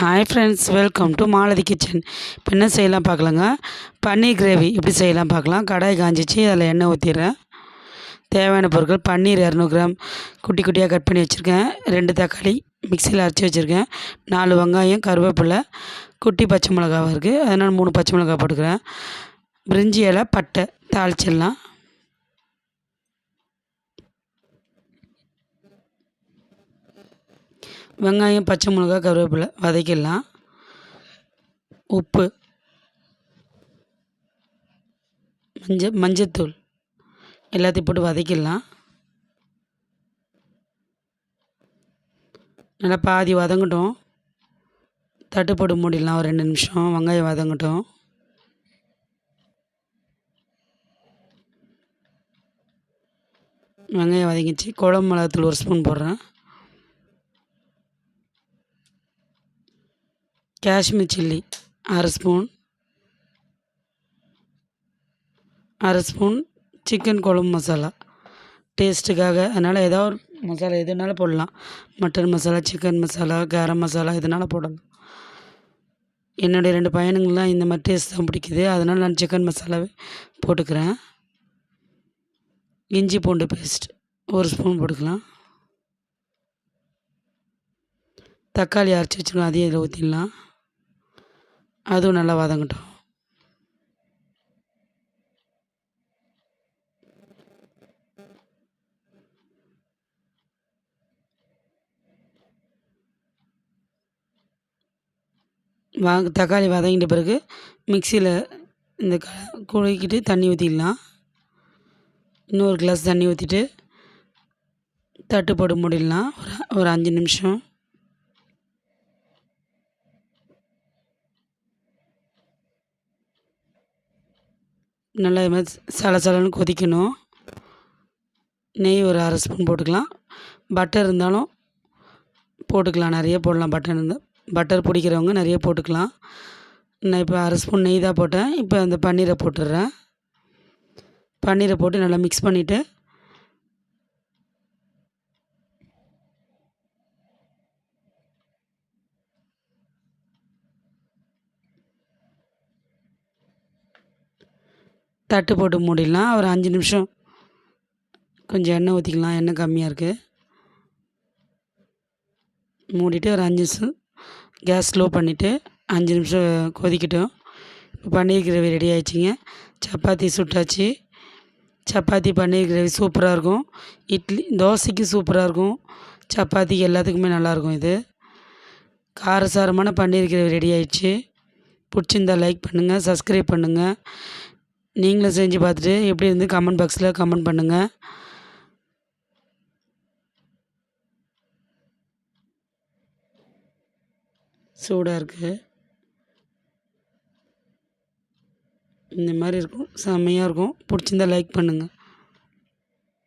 Hi friends, welcome to Malathi kitchen. இப்போ என்ன செய்யலாம் பார்க்கலாங்க. பன்னீர் கிரேவி எப்படி செய்யலாம் பார்க்கலாம். கடாய் காஞ்சிச்சு, அதில் எண்ணெய் ஊற்றிடுறேன். தேவையான பொருட்கள்: பன்னீர் 200 கிராம் குட்டி குட்டியாக கட் பண்ணி வச்சுருக்கேன். 2 தக்காளி மிக்சியில் அரைச்சி வச்சுருக்கேன். 4 வெங்காயம், கருவேப்பிலை, குட்டி பச்சை மிளகாவாக இருக்குது, அதனால் 3 பச்சை மிளகா போட்டுக்கிறேன். பிரிஞ்சி இலை, பட்டை தாளிச்சிடலாம். வெங்காயம், பச்சை மிளகா, கருவேப்பிலை வதக்கிடலாம். உப்பு, மஞ்சத்தூள் எல்லாத்தையும் போட்டு வதக்கிடலாம். நல்லா பாதி வதங்கட்டும். தட்டு போட்டு மூடிடலாம் ஒரு 2 நிமிஷம். வெங்காயம் வதங்கட்டும். வெங்காயம் வதங்கிச்சு. குழம்பு மிளகாத்தூள் 1 ஸ்பூன் போடுறேன். Kashmir chilli 1/2 spoon. 1/2 spoon chicken குழம்பு மசாலா டேஸ்ட்டுக்காக. அதனால் ஏதாவது ஒரு மசாலா எதுனாலும் போடலாம். மட்டன் மசாலா, சிக்கன் மசாலா, கரம் மசாலா எதுனாலும் போடலாம். என்னுடைய 2 பையனுங்களாம் இந்த மாதிரி டேஸ்ட் தான் பிடிக்குது, அதனால் நான் சிக்கன் மசாலாவே போட்டுக்கிறேன். இஞ்சி பூண்டு பேஸ்ட் 1 ஸ்பூன் போட்டுக்கலாம். தக்காளி அரைச்சி வச்சுருக்கோம், அதையும் இதில் ஊற்றிடலாம். அதுவும் நல்லா வதங்கட்டும். தக்காளி வதங்கிட்ட பிறகு மிக்சியில் இந்த குழைக்கிட்டு தண்ணி ஊற்றிடலாம். இன்னொரு கிளாஸ் தண்ணி ஊற்றிட்டு தட்டு போட்டு மூடிடலாம் ஒரு 5 நிமிஷம். நல்லா இது மாதிரி சலசலன்னு கொதிக்கணும். நெய் ஒரு 1/2 ஸ்பூன் போட்டுக்கலாம். பட்டர் இருந்தாலும் போட்டுக்கலாம், நிறைய போடலாம். பட்டர் பிடிக்கிறவங்க நிறைய போட்டுக்கலாம். நான் இப்போ 1/2 ஸ்பூன் நெய் தான் போட்டேன். இப்போ அந்த பன்னீரை போட்டுடுறேன். பன்னீரை போட்டு நல்லா மிக்ஸ் பண்ணிவிட்டு தட்டு போட்டு மூடிடலாம் ஒரு 5 நிமிஷம். கொஞ்சம் எண்ணெய் ஊற்றிக்கலாம், எண்ணெய் கம்மியாக இருக்குது. மூடிட்டு ஒரு 5 நிமிஷம் கேஸ் ஸ்லோ பண்ணிவிட்டு 5 நிமிஷம் கொதிக்கட்டும். இப்போ பன்னீர் கிரேவி ரெடி ஆகிடுச்சிங்க. சப்பாத்தி சுட்டாச்சு. சப்பாத்தி பன்னீர் கிரேவி சூப்பராக இருக்கும். இட்லி தோசைக்கு சூப்பராக இருக்கும். சப்பாத்திக்கு எல்லாத்துக்குமே நல்லாயிருக்கும். இது காரசாரமான பன்னீர் கிரேவி ரெடி ஆகிடுச்சு. பிடிச்சிருந்தா லைக் பண்ணுங்கள், சப்ஸ்கிரைப் பண்ணுங்கள். நீங்களும் செஞ்சு பார்த்துட்டு எப்படி இருந்து கமெண்ட் பாக்ஸில் கமெண்ட் பண்ணுங்கள். சூடாக இருக்குது. இந்த மாதிரி இருக்கும், செம்மையாக இருக்கும். பிடிச்சிருந்தா லைக் பண்ணுங்கள்.